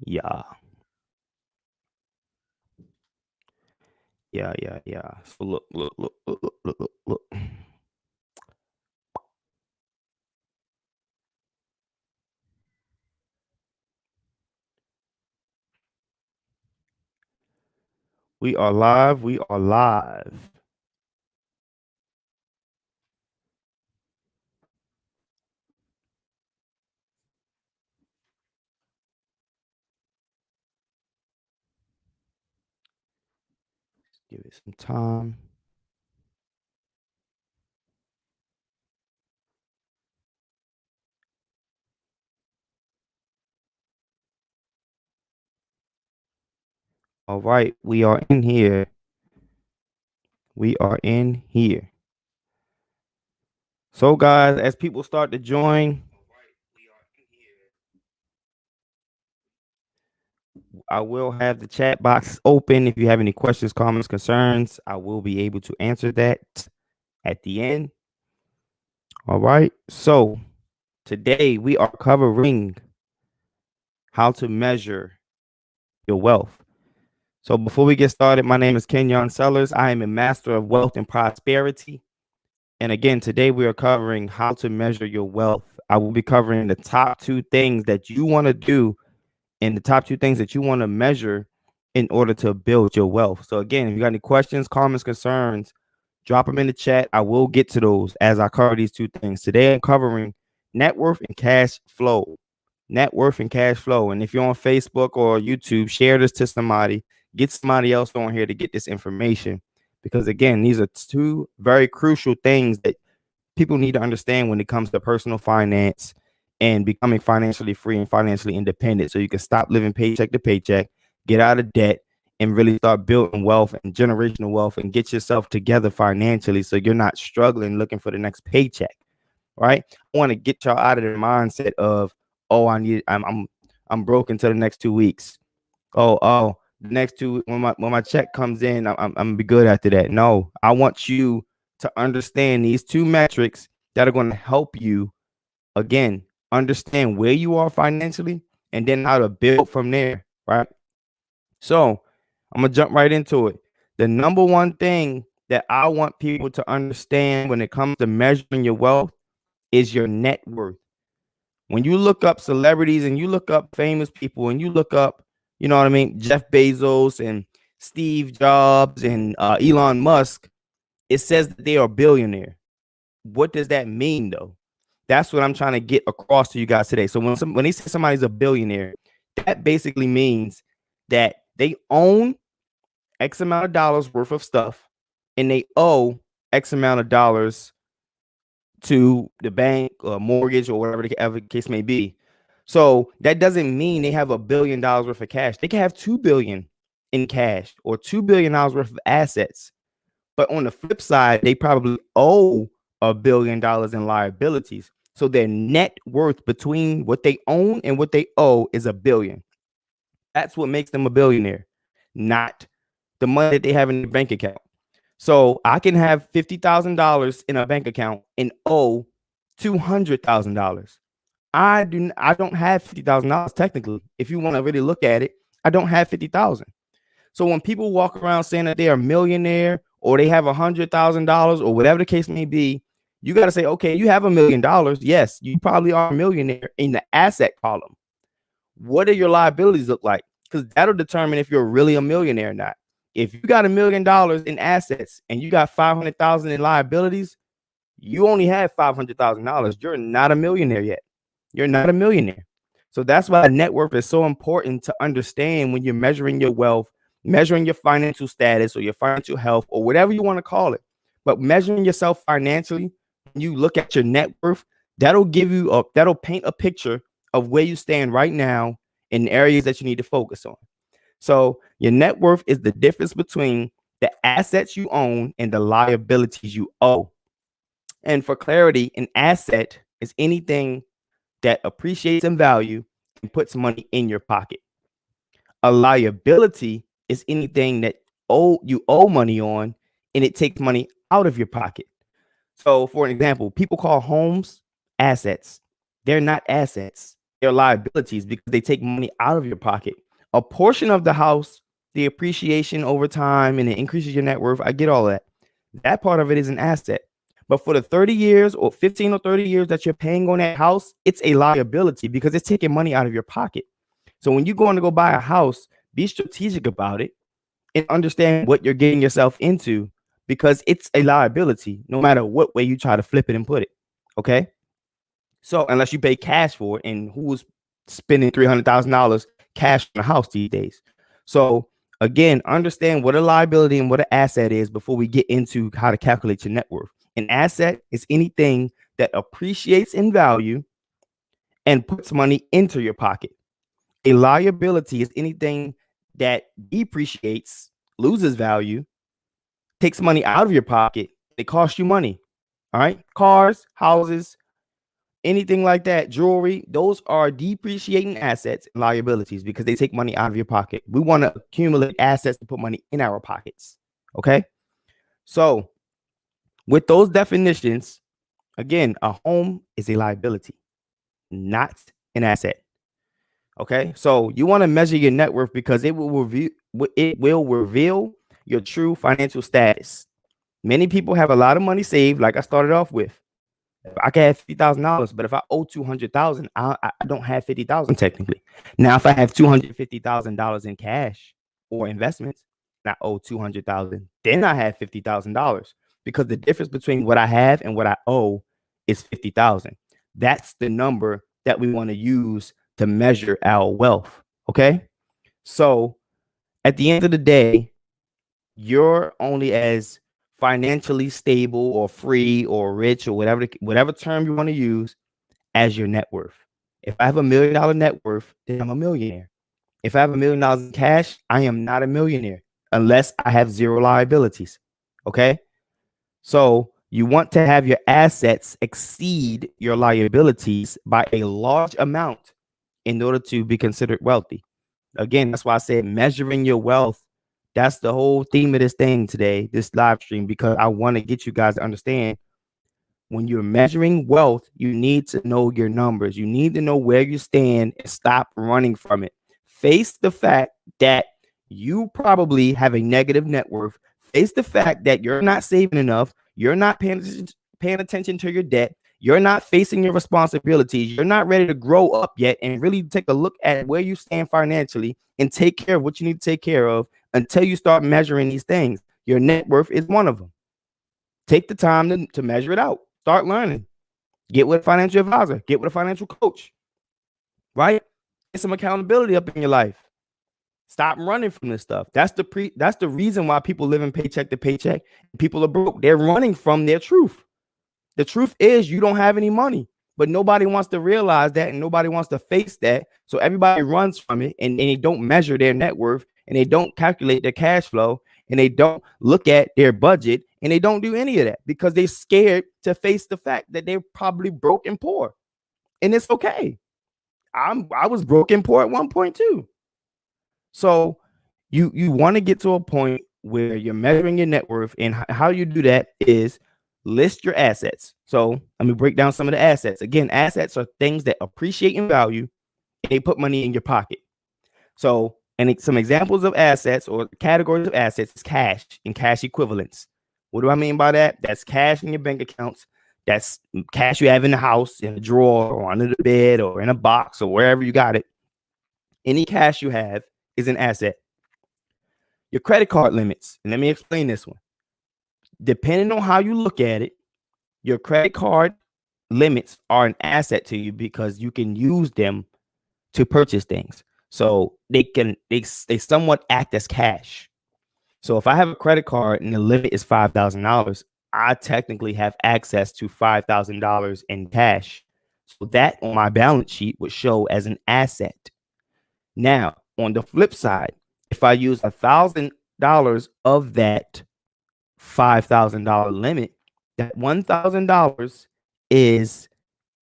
Yeah. Yeah. So look. We are live. We are live. Give it some time. All right. We are in here. We are in here. So, guys, as people start to join, I will have the chat box open. If you have any questions, comments, concerns, I will be able to answer that at the end. All right. So, today we are covering how to measure your wealth. So before we get started, my name is Kenyon Sellers. I am a master of wealth and prosperity. And again, today we are covering how to measure your wealth. I will be covering the top two things that you want to do and the top two things that you want to measure in order to build your wealth. So again, if you got any questions, comments, concerns, drop them in the chat. I will get to those as I cover these two things. Today I'm covering net worth and cash flow. Net worth and cash flow. And if you're on Facebook or YouTube, share this to somebody. Get somebody else on here to get this information. Because again, these are two very crucial things that people need to understand when it comes to personal finance and becoming financially free and financially independent. So you can stop living paycheck to paycheck, get out of debt, and really start building wealth and generational wealth and get yourself together financially so you're not struggling looking for the next paycheck. Right? I want to get y'all out of the mindset of, oh, I'm broke until the next 2 weeks. Oh, the next two when my check comes in, I'm gonna be good after that. No, I want you to understand these two metrics that are going to help you again understand where you are financially and then how to build from there. Right. So I'm gonna jump right into it. The number one thing that I want people to understand when it comes to measuring your wealth is your net worth. When you look up celebrities and you look up famous people and you look up, you know what I mean, Jeff Bezos and Steve Jobs and Elon Musk, it says that they are a billionaire. What does that mean, though? That's what I'm trying to get across to you guys today. So when they say somebody's a billionaire, that basically means that they own X amount of dollars worth of stuff and they owe X amount of dollars to the bank or mortgage or whatever the case may be. So that doesn't mean they have $1 billion worth of cash. They can have 2 billion in cash or $2 billion worth of assets. But on the flip side, they probably owe $1 billion in liabilities. So their net worth between what they own and what they owe is $1 billion. That's what makes them a billionaire, not the money that they have in the bank account. So I can have $50,000 in a bank account and owe $200,000. I don't have $50,000 technically. If you want to really look at it, I don't have 50,000. So when people walk around saying that they are a millionaire or they have $100,000 or whatever the case may be, you got to say, okay, you have $1 million. Yes, you probably are a millionaire in the asset column. What do your liabilities look like? Because that'll determine if you're really a millionaire or not. If you got $1 million in assets and you got 500,000 in liabilities, you only have $500,000. You're not a millionaire yet. You're not a millionaire. So that's why net worth is so important to understand when you're measuring your wealth, measuring your financial status or your financial health or whatever you want to call it. But measuring yourself financially, when you look at your net worth, that'll paint a picture of where you stand right now in areas that you need to focus on. So your net worth is the difference between the assets you own and the liabilities you owe. And for clarity, an asset is anything that appreciates in value and puts money in your pocket. A liability is anything that you owe money on and it takes money out of your pocket. So, for an example, people call homes assets. They're not assets. they're liabilities because they take money out of your pocket. A portion of the house, the appreciation over time, and it increases your net worth. I get all that. That part of it is an asset. But for the 30 years or 15 or 30 years that you're paying on that house, it's a liability because it's taking money out of your pocket. So when you're going to go buy a house, be strategic about it and understand what you're getting yourself into because it's a liability no matter what way you try to flip it and put it. Okay. So unless you pay cash for it, and who's spending $300,000 cash on a house these days? So again, understand what a liability and what an asset is before we get into how to calculate your net worth. An asset is anything that appreciates in value and puts money into your pocket. A liability is anything that depreciates, loses value, takes money out of your pocket. It costs you money. All right. Cars, houses, anything like that, jewelry, those are depreciating assets and liabilities because they take money out of your pocket. We want to accumulate assets to put money in our pockets. Okay. So with those definitions, again, a home is a liability, not an asset. Okay. So you want to measure your net worth because it will reveal your true financial status. Many people have a lot of money saved, like I started off with. I can have $50,000, but if I owe $200,000, I don't have $50,000 technically. Now, if I have $250,000 in cash or investments, and I owe $200,000, then I have $50,000 because the difference between what I have and what I owe is $50,000. That's the number that we want to use to measure our wealth. Okay, so at the end of the day, you're only as financially stable or free or rich or whatever term you want to use as your net worth. If I have $1 million net worth, then I'm a millionaire. If I have $1 million in cash, I am not a millionaire unless I have zero liabilities. Okay. So you want to have your assets exceed your liabilities by a large amount in order to be considered wealthy. Again, that's why I said measuring your wealth. That's the whole theme of this thing today, this live stream, because I want to get you guys to understand when you're measuring wealth, you need to know your numbers. You need to know where you stand and stop running from it. Face the fact that you probably have a negative net worth. Face the fact that you're not saving enough. You're not paying attention to your debt. You're not facing your responsibilities. You're not ready to grow up yet and really take a look at where you stand financially and take care of what you need to take care of until you start measuring these things. Your net worth is one of them. Take the time to measure it out. Start learning. Get with a financial advisor. Get with a financial coach. Right? Get some accountability up in your life. Stop running from this stuff. That's the reason why people live in paycheck to paycheck. People are broke. They're running from their truth. The truth is you don't have any money, but nobody wants to realize that and nobody wants to face that. So everybody runs from it and they don't measure their net worth and they don't calculate their cash flow and they don't look at their budget and they don't do any of that because they're scared to face the fact that they're probably broke and poor. And it's okay. I was broke and poor at one point too. So you want to get to a point where you're measuring your net worth, and how you do that is list your assets. So let me break down some of the assets. Again, assets are things that appreciate in value and they put money in your pocket. So, and some examples of assets or categories of assets is cash and cash equivalents. What do I mean by that? That's cash in your bank accounts. That's cash you have in the house, in a drawer, or under the bed, or in a box, or wherever you got it. Any cash you have is an asset. Your credit card limits, and let me explain this one. Depending on how you look at it, your credit card limits are an asset to you because you can use them to purchase things. So they somewhat act as cash. So if I have a credit card and the limit is $5,000, I technically have access to $5,000 in cash. So that on my balance sheet would show as an asset. Now, on the flip side, if I use $1,000 of that $5,000 limit, that $1,000 is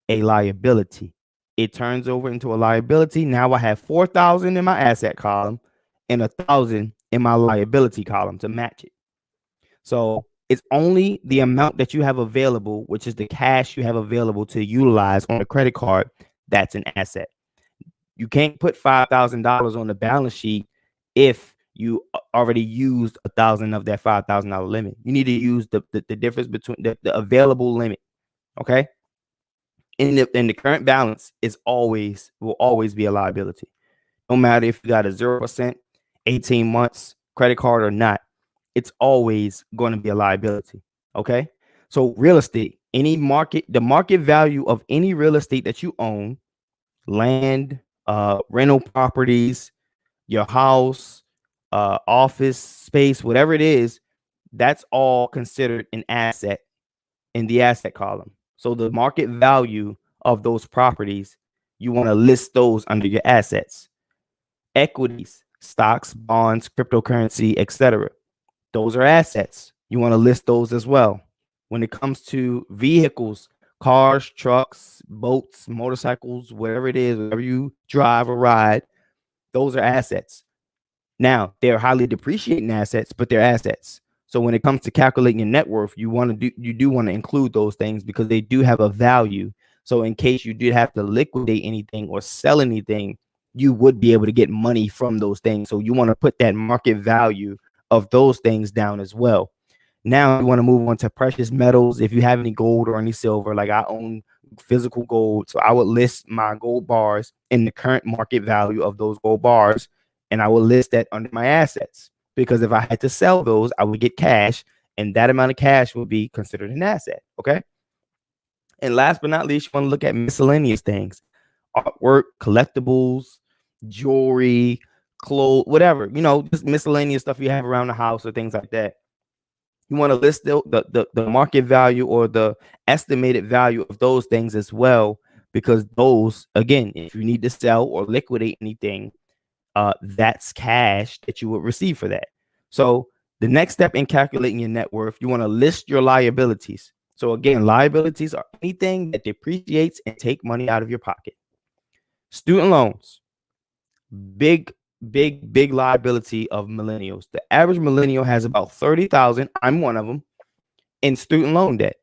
a liability. It turns over into a liability. Now I have 4,000 in my asset column and 1,000 in my liability column to match it. So it's only the amount that you have available, which is the cash you have available to utilize on a credit card, that's an asset. You can't put $5,000 on the balance sheet if you already used 1,000 of that $5,000 limit. You need to use the difference between the available limit. Okay. In the current balance will always be a liability. No matter if you got a 0%, 18 months credit card or not, it's always going to be a liability. Okay. So real estate, the market value of any real estate that you own, land, rental properties, your house, office space, whatever it is, that's all considered an asset in the asset column. So the market value of those properties, you want to list those under your assets. Equities, stocks, bonds, cryptocurrency, etc. Those are assets. You want to list those as well. When it comes to vehicles, cars, trucks, boats, motorcycles, whatever it is, whatever you drive or ride, those are assets. Now, they're highly depreciating assets, but they're assets. So when it comes to calculating your net worth, you do want to include those things because they do have a value. So in case you did have to liquidate anything or sell anything, you would be able to get money from those things. So you want to put that market value of those things down as well. Now you want to move on to precious metals. If you have any gold or any silver, like I own physical gold, so I would list my gold bars in the current market value of those gold bars, and I will list that under my assets, because if I had to sell those, I would get cash, and that amount of cash would be considered an asset. Okay. And last but not least, you want to look at miscellaneous things: artwork, collectibles, jewelry, clothes, whatever, just miscellaneous stuff you have around the house or things like that. You want to list the market value or the estimated value of those things as well, because those, again, if you need to sell or liquidate anything, that's cash that you would receive for that. So the next step in calculating your net worth, you want to list your liabilities. So again, liabilities are anything that depreciates and take money out of your pocket. Student loans, big liability of millennials. The average millennial has about 30,000. I'm one of them, in student loan debt.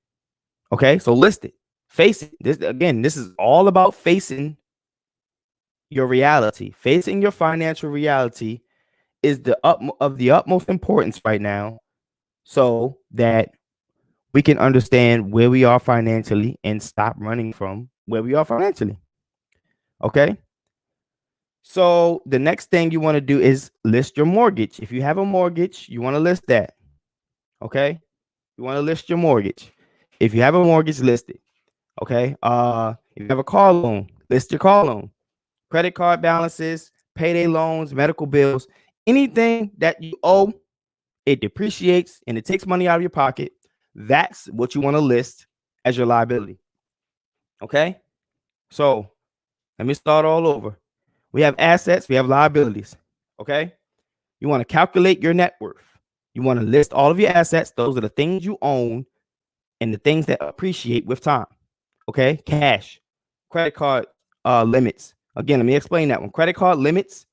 Okay, so list it, face it. This is all about facing your reality. Facing your financial reality is of the utmost importance right now, so that we can understand where we are financially and stop running from where we are financially. Okay. So the next thing you want to do is list your mortgage. If you have a mortgage, you want to list that. Okay. You want to list your mortgage. If you have a mortgage, list it. Okay. If you have a car loan, list your car loan. Credit card balances, payday loans, medical bills, anything that you owe, it depreciates and it takes money out of your pocket. That's what you want to list as your liability. Okay. So let me start all over. We have assets, we have liabilities. Okay. You want to calculate your net worth. You want to list all of your assets. Those are the things you own and the things that appreciate with time. Okay. Cash, credit card limits. Again, let me explain that one. Credit card limits.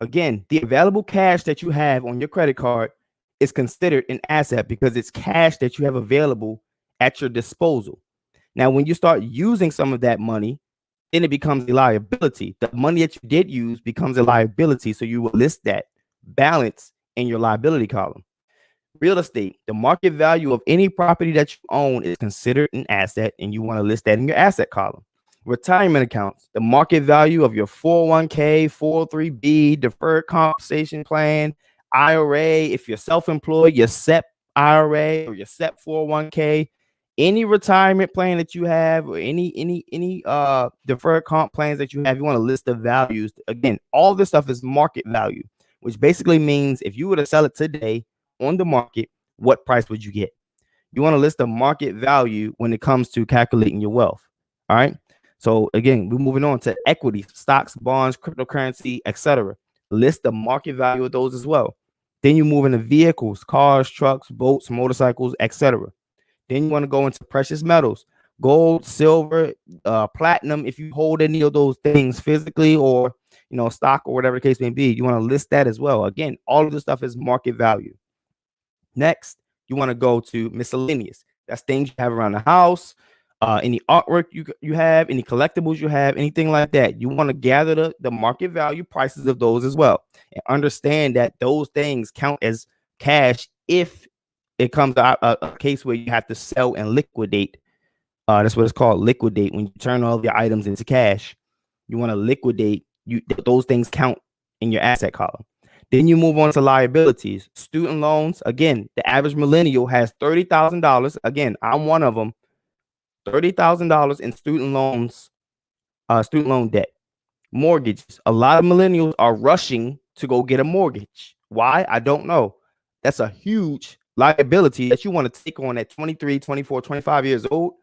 Again, the available cash that you have on your credit card is considered an asset because it's cash that you have available at your disposal. Now, when you start using some of that money, then it becomes a liability. The money that you did use becomes a liability. So you will list that balance in your liability column. Real estate, the market value of any property that you own is considered an asset, and you want to list that in your asset column. Retirement accounts, the market value of your 401k, 403b, deferred compensation plan, IRA. If you're self-employed, your SEP IRA or your SEP 401k, any retirement plan that you have, or any deferred comp plans that you have, you want to list the values. Again, all this stuff is market value, which basically means if you were to sell it today on the market, what price would you get? You want to list the market value when it comes to calculating your wealth. All right. So again, we're moving on to equities, stocks, bonds, cryptocurrency, etc. List the market value of those as well. Then you move into vehicles, cars, trucks, boats, motorcycles, etc. Then you want to go into precious metals, gold, silver, platinum. If you hold any of those things physically, or stock, or whatever the case may be, you want to list that as well. Again, all of this stuff is market value. Next, you want to go to miscellaneous. That's things you have around the house, any artwork you have, any collectibles you have, anything like that. You want to gather the market value prices of those as well, and understand that those things count as cash if it comes to a case where you have to sell and liquidate. That's what it's called, liquidate. When you turn all your items into cash, you want to liquidate. Those things count in your asset column. Then you move on to liabilities. Student loans. Again, the average millennial has $30,000. Again, I'm one of them. $30,000 in student loans, student loan debt. Mortgages. A lot of millennials are rushing to go get a mortgage. Why? I don't know. That's a huge liability that you want to take on at 23, 24, 25 years old.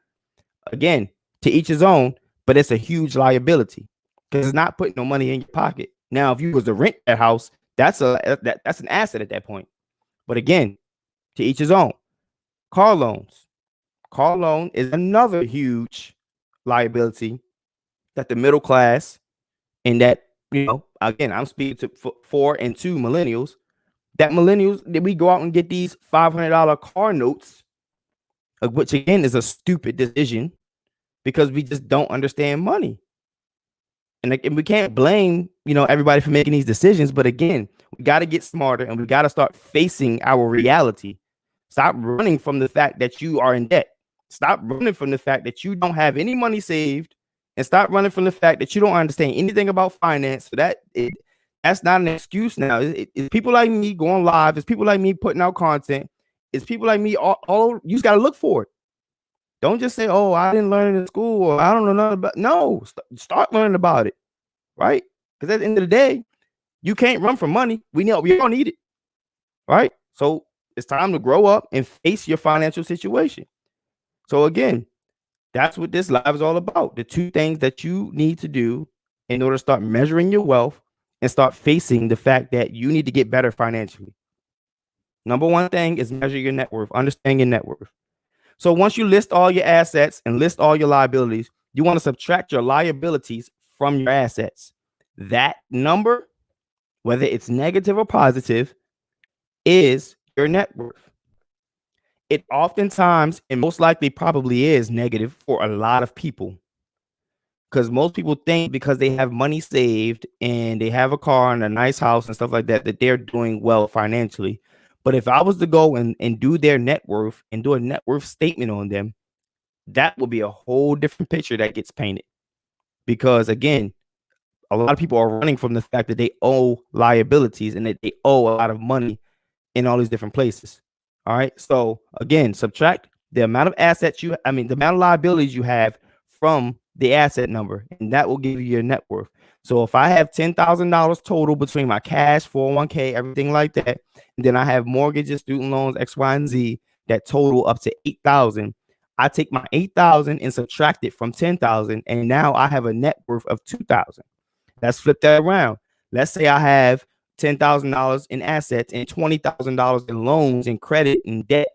Again, to each his own, but it's a huge liability because it's not putting no money in your pocket. Now, if you was to rent that house, that's an asset at that point. But again, to each his own. Car loans. Car loan is another huge liability that the middle class, and that, again, I'm speaking to 4 and 2 millennials, that we go out and get these $500 car notes, which again is a stupid decision because we just don't understand money. And we can't blame, everybody for making these decisions. But again, we got to get smarter, and we got to start facing our reality. Stop running from the fact that you are in debt. Stop running from the fact that you don't have any money saved, and stop running from the fact that you don't understand anything about finance. So that's not an excuse now. It's people like me going live. It's people like me putting out content. It's people like me all you just got to look for it. Don't just say, oh, I didn't learn it in school, or I don't know nothing about. No, start learning about it, right? Because at the end of the day, you can't run from money. We all need it, right? So it's time to grow up and face your financial situation. So again, that's what this live is all about. The 2 things that you need to do in order to start measuring your wealth and start facing the fact that you need to get better financially. Number 1 thing is measure your net worth, understand your net worth. So once you list all your assets and list all your liabilities, you want to subtract your liabilities from your assets. That number, whether it's negative or positive, is your net worth. It oftentimes, and most likely probably, is negative for a lot of people, because most people think because they have money saved and they have a car and a nice house and stuff like that, that they're doing well financially. But if I was to go and do their net worth and do a net worth statement on them, that will be a whole different picture that gets painted. Because again, a lot of people are running from the fact that they owe liabilities and that they owe a lot of money in all these different places. All right. So again, subtract the amount of assets the amount of liabilities you have from the asset number, and that will give you your net worth. So if I have $10,000 total between my cash, 401k, everything like that, and then I have mortgages, student loans, X, Y, and Z that total up to 8,000, I take my 8,000 and subtract it from 10,000, and now I have a net worth of 2,000. Let's flip that around. Let's say I have $10,000 in assets and $20,000 in loans and credit and debt.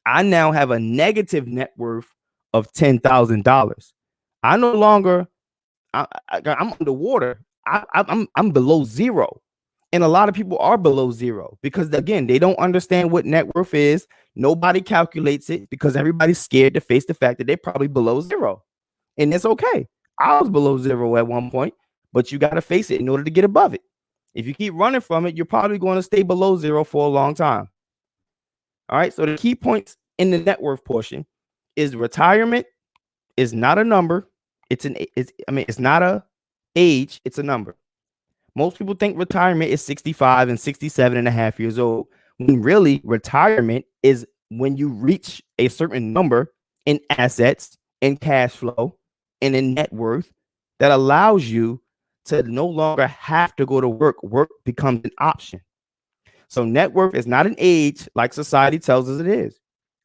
I now have a negative net worth of $10,000. I no longer, I'm underwater. I'm below zero. And a lot of people are below zero because, again, they don't understand what net worth is. Nobody calculates it because everybody's scared to face the fact that they're probably below zero. And it's okay. I was below zero at one point, but you got to face it in order to get above it. If you keep running from it, you're probably going to stay below zero for a long time. All right. So the key points in the net worth portion is retirement is not a number. It's not a age. It's a number. Most people think retirement is 65 and 67 and a half years old, when really retirement is when you reach a certain number in assets, in cash flow, and in net worth that allows you to no longer have to go to work. Work becomes an option. So net worth is not an age like society tells us it is.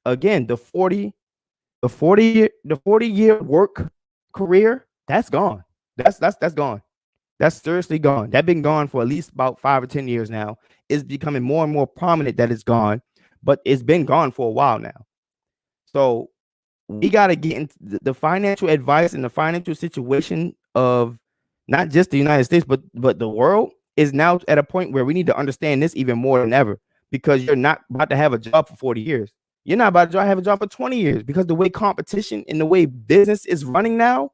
Again, the 40-year work career, that's gone. That's gone. That's seriously gone. That's been gone for at least about 5 or 10 years now. It's becoming more and more prominent that it's gone, but it's been gone for a while now. So we got to get into the financial advice and the financial situation of not just the United States, but the world is now at a point where we need to understand this even more than ever, because you're not about to have a job for 40 years. You're not about to have a job for 20 years because the way competition and the way business is running now,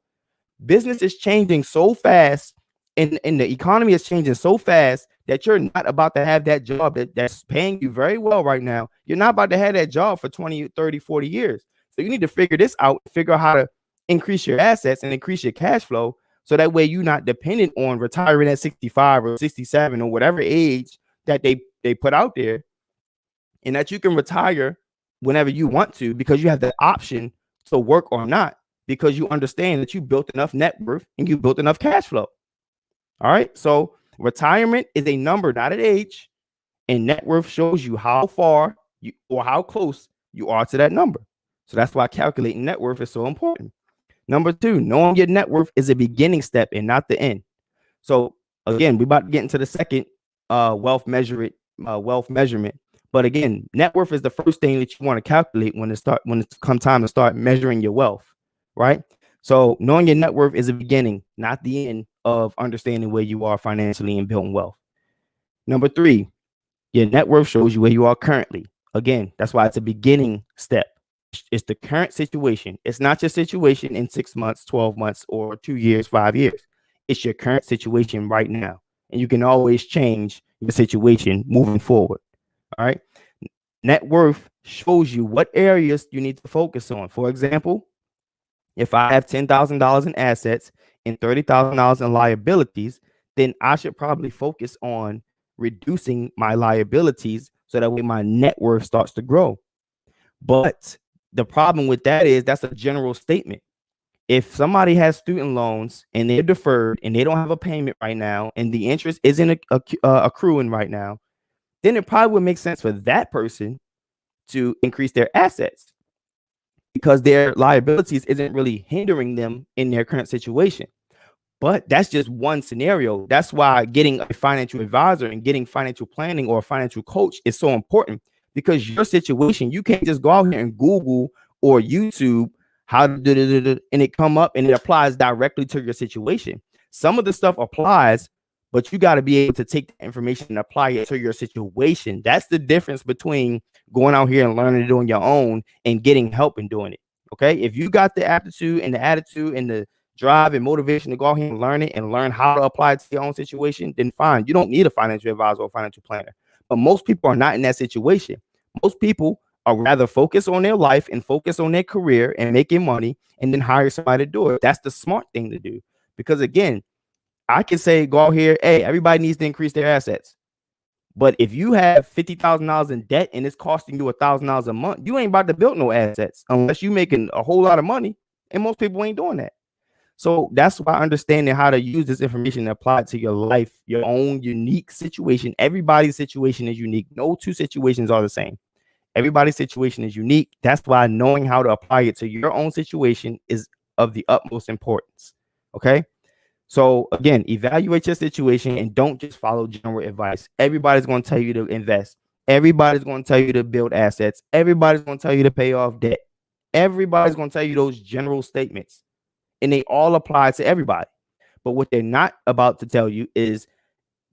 business is changing so fast and the economy is changing so fast that you're not about to have that job that's paying you very well right now. You're not about to have that job for 20, 30, 40 years. So you need to figure this out, figure out how to increase your assets and increase your cash flow. So that way you're not dependent on retiring at 65 or 67 or whatever age that they put out there, and that you can retire whenever you want to because you have the option to work or not, because you understand that you built enough net worth and you built enough cash flow. All right. So retirement is a number, not an age. And net worth shows you how far you or how close you are to that number. So that's why calculating net worth is so important. Number two, knowing your net worth is a beginning step and not the end. So again, we're about to get into the second wealth measurement. But again, net worth is the first thing that you want to calculate when it's come time to start measuring your wealth, right? So knowing your net worth is a beginning, not the end of understanding where you are financially and building wealth. Number three, your net worth shows you where you are currently. Again, that's why it's a beginning step. It's the current situation. It's not your situation in 6 months, 12 months, or 2 years, 5 years. It's your current situation right now. And you can always change your situation moving forward. All right. Net worth shows you what areas you need to focus on. For example, if I have $10,000 in assets and $30,000 in liabilities, then I should probably focus on reducing my liabilities so that way my net worth starts to grow. But the problem with that is that's a general statement. If somebody has student loans and they're deferred and they don't have a payment right now and the interest isn't accruing right now, then it probably would make sense for that person to increase their assets because their liabilities isn't really hindering them in their current situation. But that's just one scenario. That's why getting a financial advisor and getting financial planning or a financial coach is so important, because your situation, you can't just go out here and Google or YouTube how to do and it come up and it applies directly to your situation. Some of the stuff applies, but you got to be able to take the information and apply it to your situation. That's the difference between going out here and learning it on your own and getting help in doing it. Okay. If you got the aptitude and the attitude and the drive and motivation to go out here and learn it and learn how to apply it to your own situation, then fine. You don't need a financial advisor or financial planner. But most people are not in that situation. Most people are rather focused on their life and focus on their career and making money and then hire somebody to do it. That's the smart thing to do. Because again, I can say, go out here, hey, everybody needs to increase their assets. But if you have $50,000 in debt and it's costing you $1,000 a month, you ain't about to build no assets unless you're making a whole lot of money. And most people ain't doing that. So that's why understanding how to use this information and apply it to your life, your own unique situation. Everybody's situation is unique. No two situations are the same. Everybody's situation is unique. That's why knowing how to apply it to your own situation is of the utmost importance. Okay. So again, evaluate your situation and don't just follow general advice. Everybody's going to tell you to invest. Everybody's going to tell you to build assets. Everybody's going to tell you to pay off debt. Everybody's going to tell you those general statements, and they all apply to everybody. But what they're not about to tell you is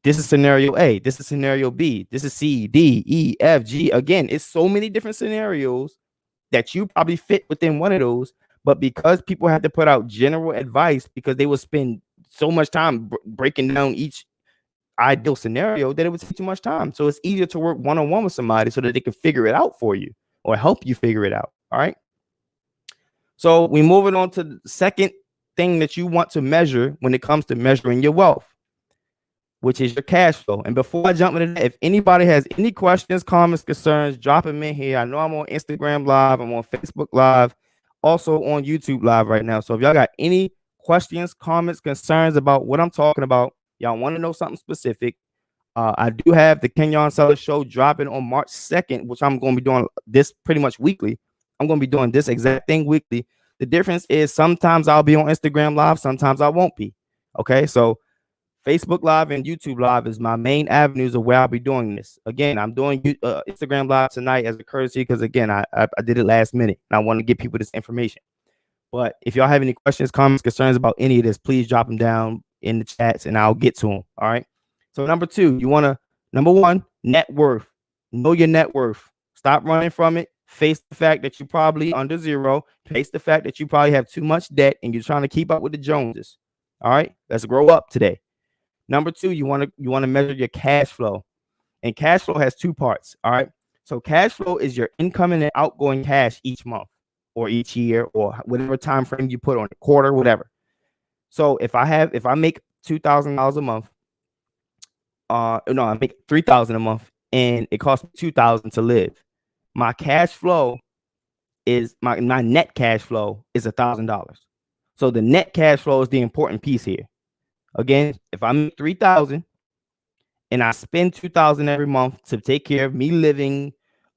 this is scenario A, this is scenario B, this is C, D, E, F, G. Again, it's so many different scenarios that you probably fit within one of those. But because people have to put out general advice because they will spend so much time breaking down each ideal scenario that it would take too much time. So it's easier to work one-on-one with somebody so that they can figure it out for you or help you figure it out. All right. So we're moving on to the second thing that you want to measure when it comes to measuring your wealth, which is your cash flow. And before I jump into that, if anybody has any questions, comments, concerns, drop them in here. I know I'm on Instagram Live, I'm on Facebook Live, also on YouTube Live right now. So if y'all got any questions, comments, concerns about what I'm talking about, y'all want to know something specific, I do have the Kenyon Sellers Show dropping on March 2nd, which I'm going to be doing this pretty much weekly. I'm going to be doing this exact thing weekly. The difference is sometimes I'll be on Instagram Live, sometimes I won't be. Okay, so Facebook Live and YouTube Live is my main avenues of where I'll be doing this. Again, I'm doing Instagram Live tonight as a courtesy because, again, I did it last minute, and I want to give people this information. But if y'all have any questions, comments, concerns about any of this, please drop them down in the chats, and I'll get to them. All right. So number two, you want to, number one, net worth. Know your net worth. Stop running from it. face the fact that you're probably under zero, face the fact that you probably have too much debt and you're trying to keep up with the Joneses. All right, let's grow up today. Number two, you want to measure your cash flow. And cash flow has two parts. All right. So cash flow is your incoming and outgoing cash each month or each year or whatever time frame you put on it, quarter, whatever. So if I make $2,000 a month, no, I make $3,000 a month and it costs me $2,000 to live. My cash flow is my net cash flow is $1,000. So the net cash flow is the important piece here. Again, if I make $3,000 and I spend $2,000 every month to take care of me living,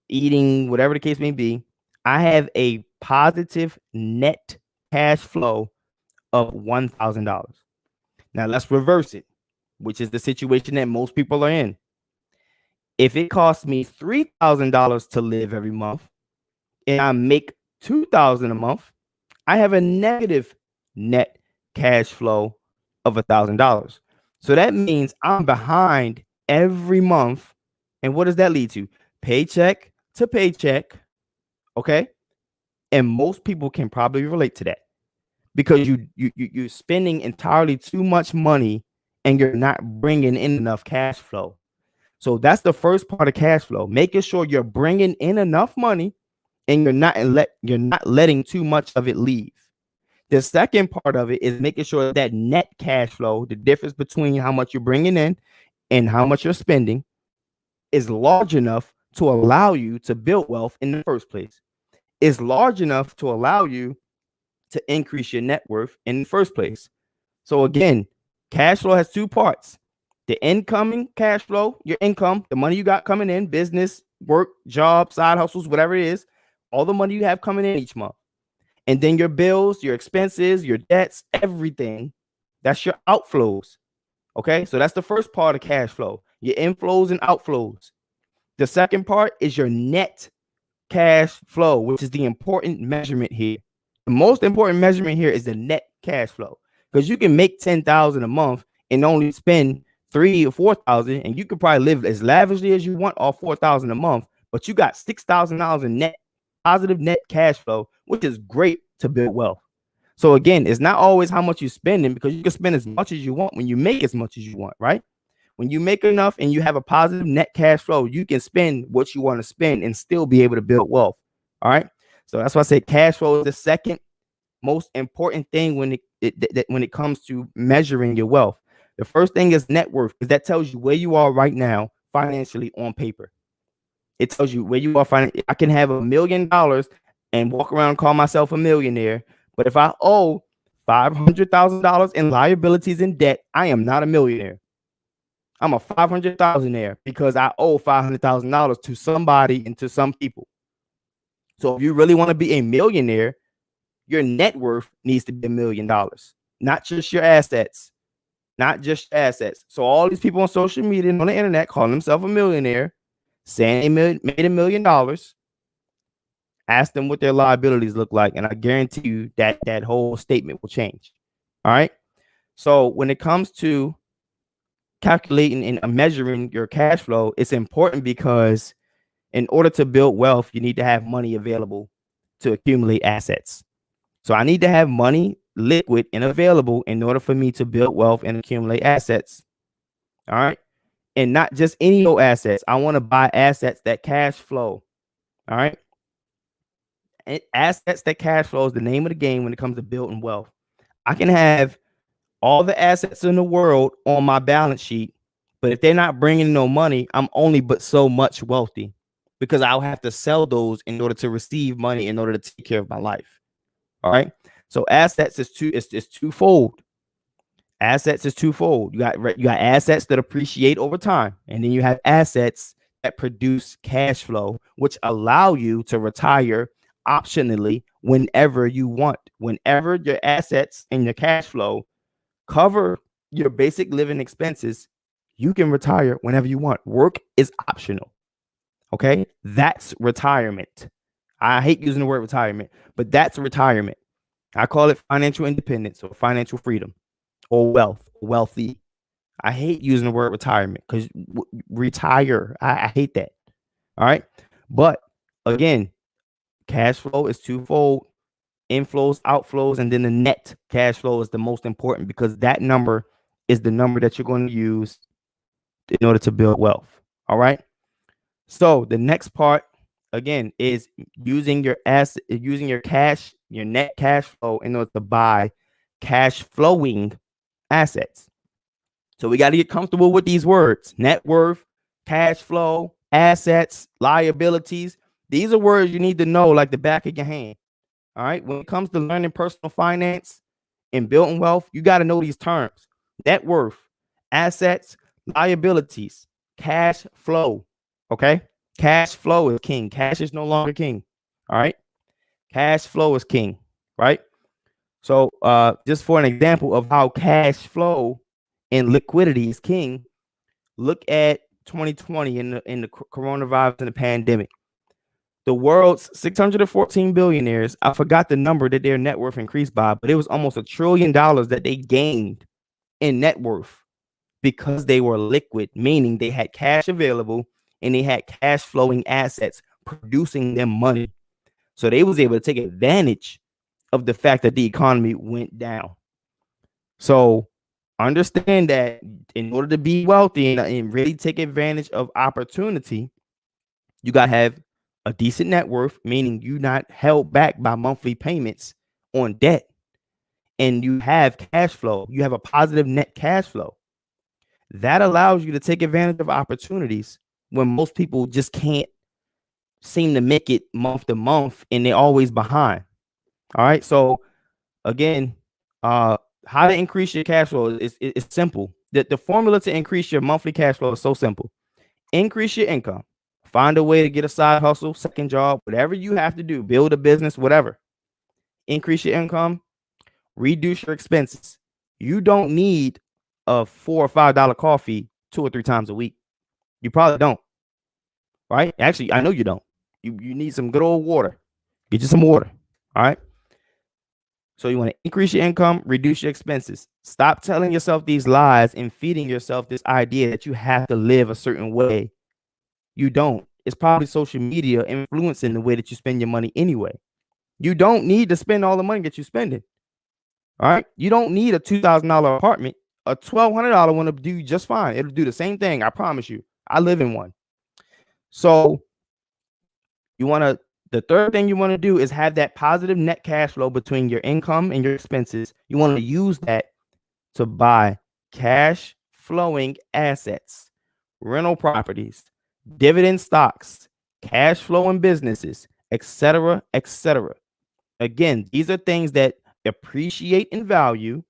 eating, whatever the case may be, I have a positive net cash flow of $1,000. Now let's reverse it, which is the situation that most people are in. If it costs me $3,000 to live every month and I make $2,000 a month, I have a negative net cash flow of $1,000. So that means I'm behind every month. And what does that lead to? Paycheck to paycheck. Okay. And most people can probably relate to that because you're spending entirely too much money and you're not bringing in enough cash flow. So that's the first part of cash flow, making sure you're bringing in enough money and you're not letting too much of it leave. The second part of it is making sure that net cash flow, the difference between how much you're bringing in and how much you're spending, is large enough to allow you to build wealth in the first place. Is large enough to allow you to increase your net worth in the first place. So again, cash flow has two parts. The incoming cash flow, your income, the money you got coming in, business, work, job, side hustles, whatever it is, all the money you have coming in each month. And then your bills, your expenses, your debts, everything, that's your outflows. Okay, so that's the first part of cash flow, your inflows and outflows. The second part is your net cash flow, which is the important measurement here. The most important measurement here is the net cash flow, because you can make $10,000 a month and only spend $3,000 or $4,000, and you could probably live as lavishly as you want off $4,000 a month, but you got $6,000 in net positive net cash flow, which is great to build wealth. So again, it's not always how much you're spending, because you can spend as much as you want when you make as much as you want, right? When you make enough and you have a positive net cash flow, you can spend what you want to spend and still be able to build wealth. All right. So that's why I say cash flow is the second most important thing when it comes to measuring your wealth. The first thing is net worth, because that tells you where you are right now financially on paper. It tells you where you are financially. I can have $1 million and walk around and call myself a millionaire, but if I owe $500,000 in liabilities and debt, I am not a millionaire. I'm a $500,000 because I owe $500,000 to somebody and to some people. So if you really want to be a millionaire, your net worth needs to be $1 million, not just your assets, not just assets. So all these people on social media and on the internet calling themselves a millionaire, saying they made $1 million, ask them what their liabilities look like, and I guarantee you that that whole statement will change. All right. So when it comes to calculating and measuring your cash flow, it's important because in order to build wealth, you need to have money available to accumulate assets. So I need to have money liquid and available in order for me to build wealth and accumulate assets. All right. And not just any old assets. I want to buy assets that cash flow. All right. And assets that cash flow is the name of the game when it comes to building wealth. I can have all the assets in the world on my balance sheet, but if they're not bringing no money, I'm only but so much wealthy, because I'll have to sell those in order to receive money in order to take care of my life. All right. So assets is twofold. Assets is twofold. You got assets that appreciate over time, and then you have assets that produce cash flow, which allow you to retire optionally whenever you want. Whenever your assets and your cash flow cover your basic living expenses, you can retire whenever you want. Work is optional. Okay, that's retirement. I hate using the word retirement, but that's retirement. I call it financial independence or financial freedom or wealthy. I hate using the word retirement because retire. I hate that. All right. But again, cash flow is twofold: inflows, outflows, and then the net cash flow is the most important, because that number is the number that you're going to use in order to build wealth. All right. So the next part, again, is using your asset, using your cash, your net cash flow in order to buy cash flowing assets. So we got to get comfortable with these words: net worth, cash flow, assets, liabilities. These are words you need to know like the back of your hand. All right. When it comes to learning personal finance and building wealth, you got to know these terms: net worth, assets, liabilities, cash flow. Okay. Cash flow is king. Cash is no longer king. All right. Cash flow is king. Right. So just for an example of how cash flow and liquidity is king, look at 2020 in the coronavirus and the pandemic. The world's 614 billionaires, I forgot the number that their net worth increased by, but it was almost $1 trillion that they gained in net worth because they were liquid, meaning they had cash available and they had cash flowing assets producing them money. So they was able to take advantage of the fact that the economy went down. So understand that in order to be wealthy and really take advantage of opportunity, you got to have a decent net worth, meaning you're not held back by monthly payments on debt, and you have cash flow. You have a positive net cash flow. That allows you to take advantage of opportunities when most people just can't seem to make it month to month and they're always behind. All right. So again, how to increase your cash flow is simple. The formula to increase your monthly cash flow is so simple. Increase your income. Find a way to get a side hustle, second job, whatever you have to do, build a business, whatever. Increase your income, reduce your expenses. You don't need a $4 or $5 coffee 2 or 3 times a week. You probably don't, right? Actually, I know you don't. You need some good old water. Get you some water, all right? So you want to increase your income, reduce your expenses. Stop telling yourself these lies and feeding yourself this idea that you have to live a certain way. You don't. It's probably social media influencing the way that you spend your money anyway. You don't need to spend all the money that you're spending. All right. You don't need a $2,000 apartment. A $1,200 one will do just fine. It'll do the same thing. I promise you. I live in one. So the third thing you want to do is have that positive net cash flow between your income and your expenses. You want to use that to buy cash flowing assets, rental properties, dividend stocks, cash flowing businesses, etc., etc. Again, these are things that appreciate in value,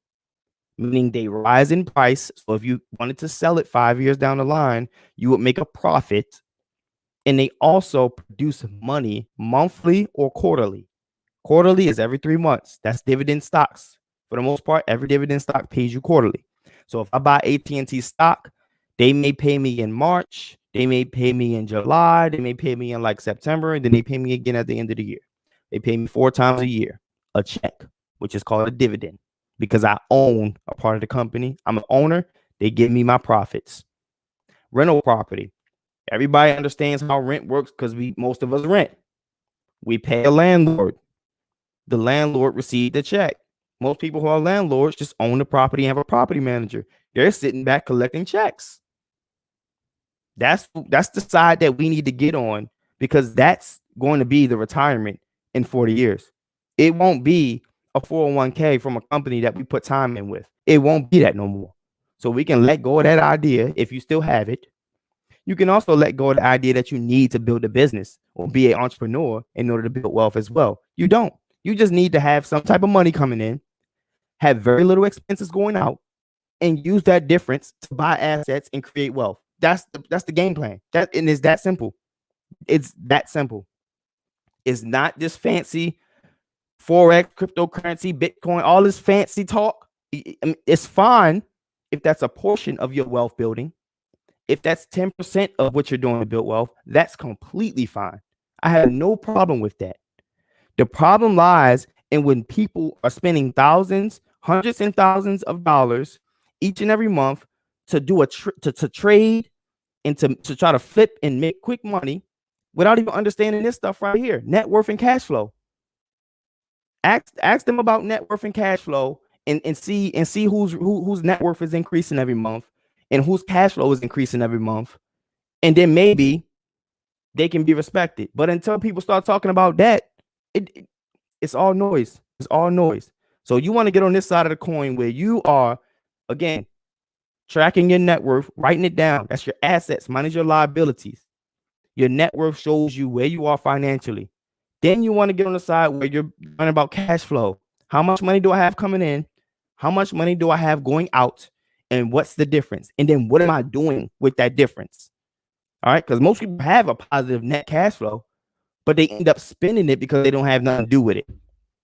meaning they rise in price. So if you wanted to sell it 5 years down the line, you would make a profit. And they also produce money monthly or quarterly. Quarterly is every 3 months. That's dividend stocks. For the most part, every dividend stock pays you quarterly. So if I buy AT&T stock, they may pay me in March, they may pay me in July, they may pay me in like September, and then they pay me again at the end of the year. They pay me 4 times a year, a check, which is called a dividend, because I own a part of the company. I'm an owner. They give me my profits. Rental property. Everybody understands how rent works because most of us rent. We pay a landlord. The landlord received the check. Most people who are landlords just own the property and have a property manager. They're sitting back collecting checks. That's the side that we need to get on, because that's going to be the retirement in 40 years. It won't be a 401k from a company that we put time in with. It won't be that no more. So we can let go of that idea if you still have it. You can also let go of the idea that you need to build a business or be an entrepreneur in order to build wealth as well. You don't. You just need to have some type of money coming in, have very little expenses going out, and use that difference to buy assets and create wealth. That's the game plan. And it's that simple. It's that simple. It's not this fancy Forex, cryptocurrency, Bitcoin, all this fancy talk. It's fine if that's a portion of your wealth building. If that's 10% of what you're doing to build wealth, that's completely fine. I have no problem with that. The problem lies in when people are spending thousands, hundreds and thousands of dollars each and every month to do to trade and to try to flip and make quick money, without even understanding this stuff right here, net worth and cash flow. Ask them about net worth and cash flow, and see whose net worth is increasing every month and whose cash flow is increasing every month, and then maybe they can be respected. But until people start talking about that, it's all noise. It's all noise. So you want to get on this side of the coin where you are, again, tracking your net worth, writing it down. That's your assets minus your liabilities. Your net worth shows you where you are financially. Then you want to get on the side where you're learning about cash flow. How much money do I have coming in? How much money do I have going out? And what's the difference? And then what am I doing with that difference? All right, because most people have a positive net cash flow, but they end up spending it because they don't have nothing to do with it.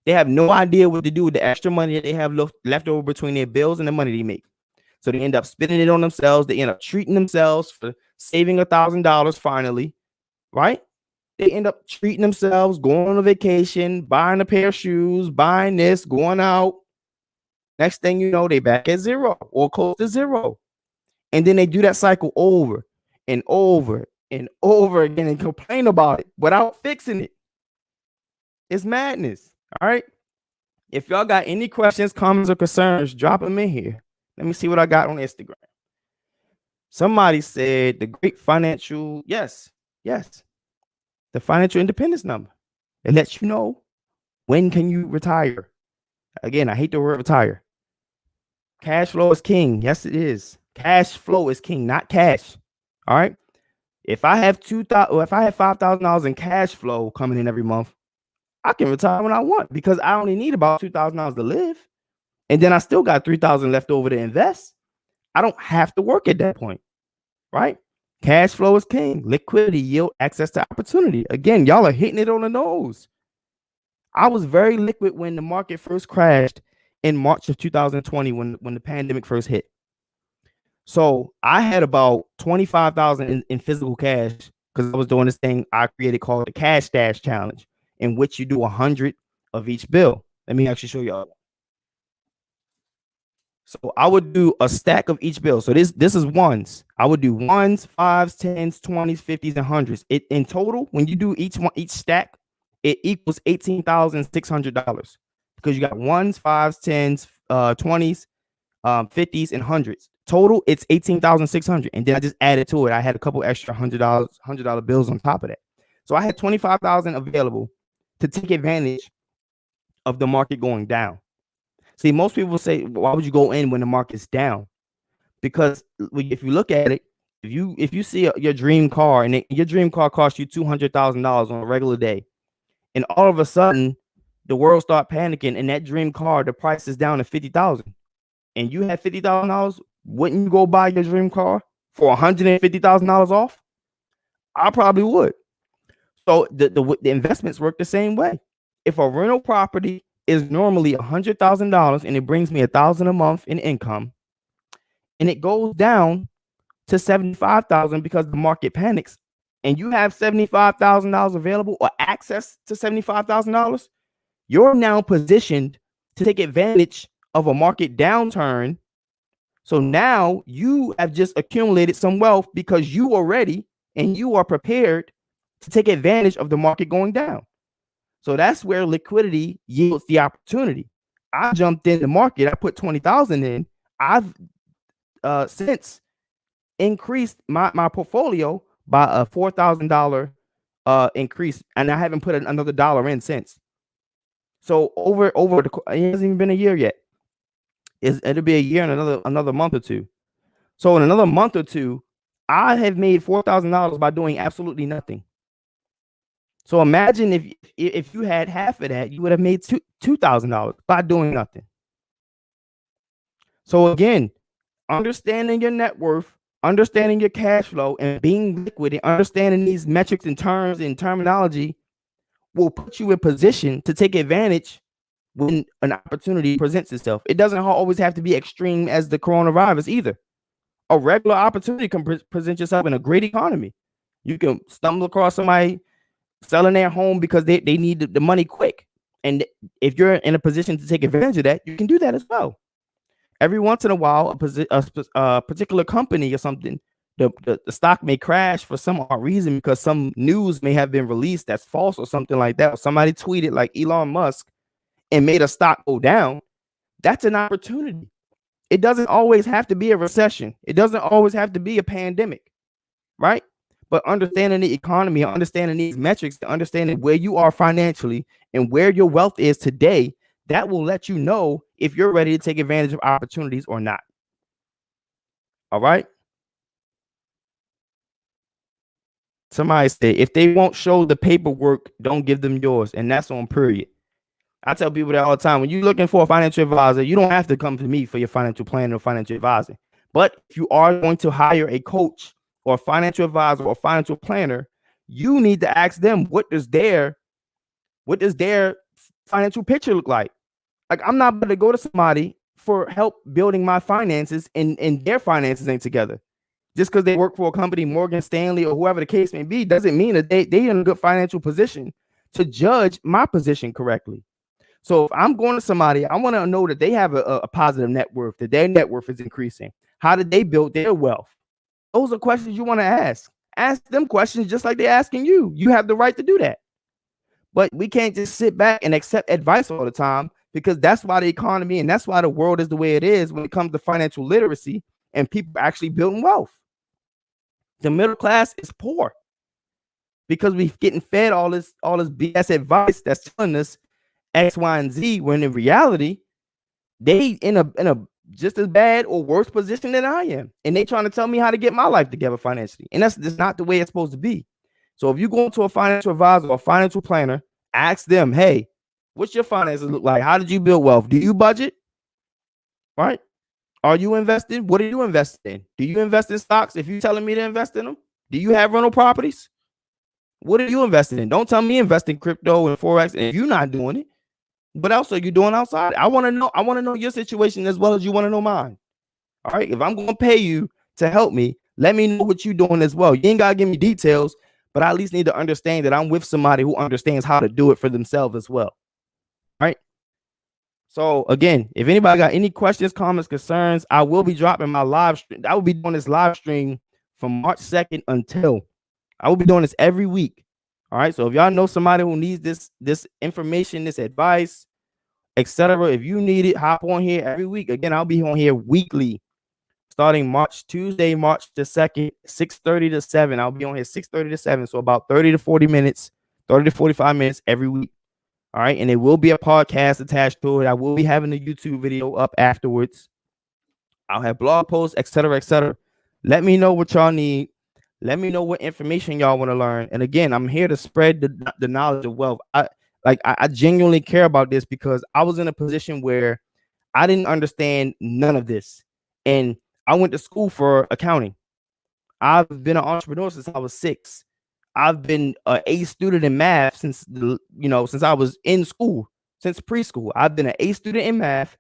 They have no idea what to do with the extra money that they have left over between their bills and the money they make. So they end up spending it on themselves. They end up treating themselves for saving $1,000 finally, right? They end up treating themselves, going on a vacation, buying a pair of shoes, buying this, going out. Next thing you know, they back at zero or close to zero. And then they do that cycle over and over and over again and complain about it without fixing it. It's madness. All right. If y'all got any questions, comments, or concerns, drop them in here. Let me see what I got on Instagram. Somebody said the great financial, yes. The financial independence number. It lets you know when can you retire. Again, I hate the word retire. Cash flow is king. Yes, it is. Cash flow is king, not cash. All right. If I have $5,000 in cash flow coming in every month, I can retire when I want because I only need about $2,000 to live. And then I still got $3,000 left over to invest. I don't have to work at that point. Right? Cash flow is king. Liquidity, yield, access to opportunity. Again, y'all are hitting it on the nose. I was very liquid when the market first crashed in March of 2020 when the pandemic first hit. So I had about 25,000 in physical cash because I was doing this thing I created called the Cash Stash Challenge, in which you do 100 of each bill. Let me actually show y'all. So I would do a stack of each bill. So this is ones. I would do ones, fives, tens, 20s, 50s, and hundreds. It in total, when you do each stack, it equals $18,600 because you got ones, fives, tens, 20s, 50s, and hundreds. Total, it's $18,600. And then I just added to it. I had a couple extra $100 bills on top of that. So I had 25,000 available to take advantage of the market going down. See, most people say, why would you go in when the market's down? Because if you look at it, if you see your dream car and your dream car costs you $200,000 on a regular day, and all of a sudden the world start panicking and that dream car, the price is down to $50,000, and you have $50,000, wouldn't you go buy your dream car for $150,000 off? I probably would. So the investments work the same way. If a rental property is normally $100,000 and it brings me $1,000 a month in income, and it goes down to $75,000 because the market panics, and you have $75,000 available or access to $75,000, you're now positioned to take advantage of a market downturn. So now you have just accumulated some wealth because you are ready and you are prepared to take advantage of the market going down. So that's where liquidity yields the opportunity. I jumped in the market. I put 20,000 in. I've since increased my portfolio by a $4,000 increase, and I haven't put another dollar in since. So over the, it hasn't even been a year yet. It'll be a year and another month or two. So in another month or two, I have made $4,000 by doing absolutely nothing. So imagine if you had half of that, you would have made $2,000 by doing nothing. So again, understanding your net worth, understanding your cash flow, and being liquid and understanding these metrics and terms and terminology will put you in position to take advantage when an opportunity presents itself. It doesn't always have to be extreme as the coronavirus either. A regular opportunity can present yourself in a great economy. You can stumble across somebody selling their home because they need the money quick. And if you're in a position to take advantage of that, you can do that as well. Every once in a while, a particular company or something the stock may crash for some odd reason because some news may have been released that's false or something like that. Or somebody tweeted like Elon Musk and made a stock go down. That's an opportunity. It doesn't always have to be a recession. It doesn't always have to be a pandemic, right? But understanding the economy, understanding these metrics, understanding where you are financially and where your wealth is today, that will let you know if you're ready to take advantage of opportunities or not. All right. Somebody said, if they won't show the paperwork, don't give them yours. And that's on period. I tell people that all the time. When you're looking for a financial advisor, you don't have to come to me for your financial plan or financial advisor. But if you are going to hire a coach or a financial advisor or financial planner, you need to ask them, what does their financial picture look like? Like, I'm not going to go to somebody for help building my finances and their finances ain't together. Just because they work for a company, Morgan Stanley or whoever the case may be, doesn't mean that they're in a good financial position to judge my position correctly. So if I'm going to somebody, I want to know that they have a positive net worth, that their net worth is increasing. How did they build their wealth? Those are questions you want to ask. Ask them questions just like they're asking you. You have the right to do that. But we can't just sit back and accept advice all the time, because that's why the economy and that's why the world is the way it is when it comes to financial literacy and people actually building wealth. The middle class is poor because we're getting fed all this BS advice that's telling us X, Y, and Z, when in reality, they in a just as bad or worse position than I am. And they trying to tell me how to get my life together financially. And that's just not the way it's supposed to be. So if you go into a financial advisor or financial planner, ask them, hey, what's your finances look like? How did you build wealth? Do you budget? Right? Are you invested? What are you invested in? Do you invest in stocks? If you're telling me to invest in them, do you have rental properties? What are you invested in? Don't tell me invest in crypto and Forex if you're not doing it. What else are you doing outside? I want to know your situation as well as you want to know mine. All right. If I'm going to pay you to help me, let me know what you're doing as well. You ain't got to give me details, but I at least need to understand that I'm with somebody who understands how to do it for themselves as well. All right. So again, if anybody got any questions, comments, concerns, I will be dropping my live stream. I will be doing this live stream from March 2nd until I will be doing this every week. All right. So if y'all know somebody who needs this information, this advice, etc., if you need it, hop on here every week. Again, I'll be on here weekly, starting Tuesday, March the 2nd, 6:30 to 7. I'll be on here 6:30 to 7. So about 30 to 40 minutes, 30 to 45 minutes every week. All right. And it will be a podcast attached to it. I will be having a YouTube video up afterwards. I'll have blog posts, etc., etc. Let me know what y'all need. Let me know what information y'all want to learn. And again, I'm here to spread the knowledge of wealth. I genuinely care about this because I was in a position where I didn't understand none of this. And I went to school for accounting. I've been an entrepreneur since I was 6. I've been an A student in math since I was in school, since preschool. I've been an A student in math.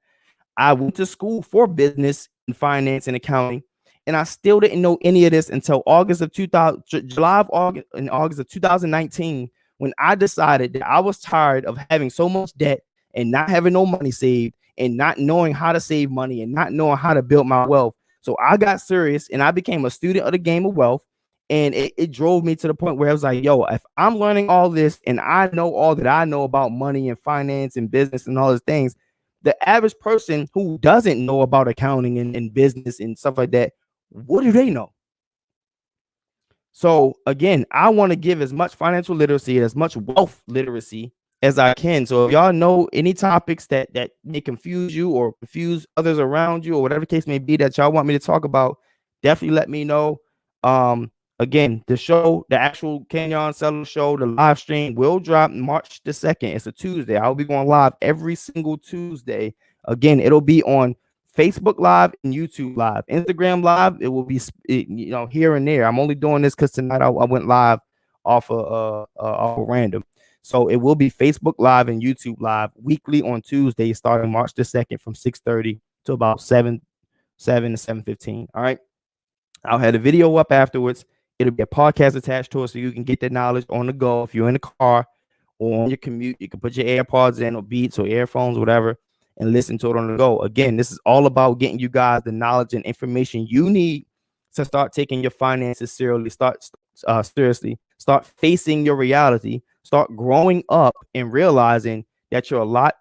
I went to school for business and finance and accounting, and I still didn't know any of this until August of 2019, when I decided that I was tired of having so much debt and not having no money saved and not knowing how to save money and not knowing how to build my wealth. So I got serious and I became a student of the game of wealth. And it drove me to the point where I was like, yo, if I'm learning all this and I know all that I know about money and finance and business and all those things, the average person who doesn't know about accounting and business and stuff like that, what do they know? So again, I want to give as much financial literacy, as much wealth literacy as I can. So if y'all know any topics that may confuse you or confuse others around you or whatever the case may be that y'all want me to talk about, definitely let me know. Again, the show, the actual Kenyon Settle show, the live stream will drop March the 2nd. It's a Tuesday. I'll be going live every single Tuesday. Again, it'll be on Facebook Live and YouTube Live. Instagram Live, it will be here and there. I'm only doing this because tonight I went live off of random. So it will be Facebook Live and YouTube Live weekly on Tuesday, starting March the 2nd from 6:30 to about 7 to 7:15. All right. I'll have the video up afterwards. It'll be a podcast attached to it so you can get that knowledge on the go. If you're in the car or on your commute, you can put your AirPods in or Beats or earphones, whatever, and listen to it on the go. Again, this is all about getting you guys the knowledge and information you need to start taking your finances seriously. Seriously. Start facing your reality. Start growing up and realizing that you're a lot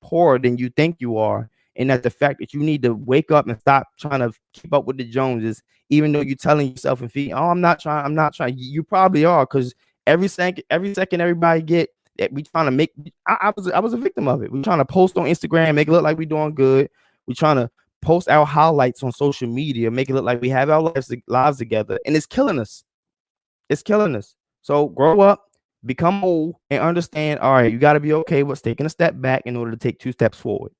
poorer than you think you are, and that the fact that you need to wake up and stop trying to keep up with the Joneses, even though you're telling yourself and feet, oh, I'm not trying. You probably are, because every second everybody get that we trying to make. I was a victim of it. We trying to post on Instagram, make it look like we doing good. We trying to post our highlights on social media, make it look like we have our lives together, and it's killing us. It's killing us. So grow up, become old, and understand, all right, you got to be okay with taking a step back in order to take 2 steps forward.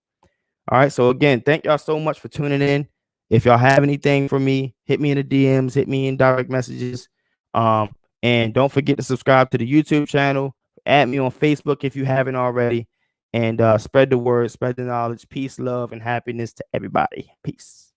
All right. So again, thank y'all so much for tuning in. If y'all have anything for me, hit me in the DMs, hit me in direct messages. And don't forget to subscribe to the YouTube channel. Add me on Facebook if you haven't already. And spread the word, spread the knowledge. Peace, love, and happiness to everybody. Peace.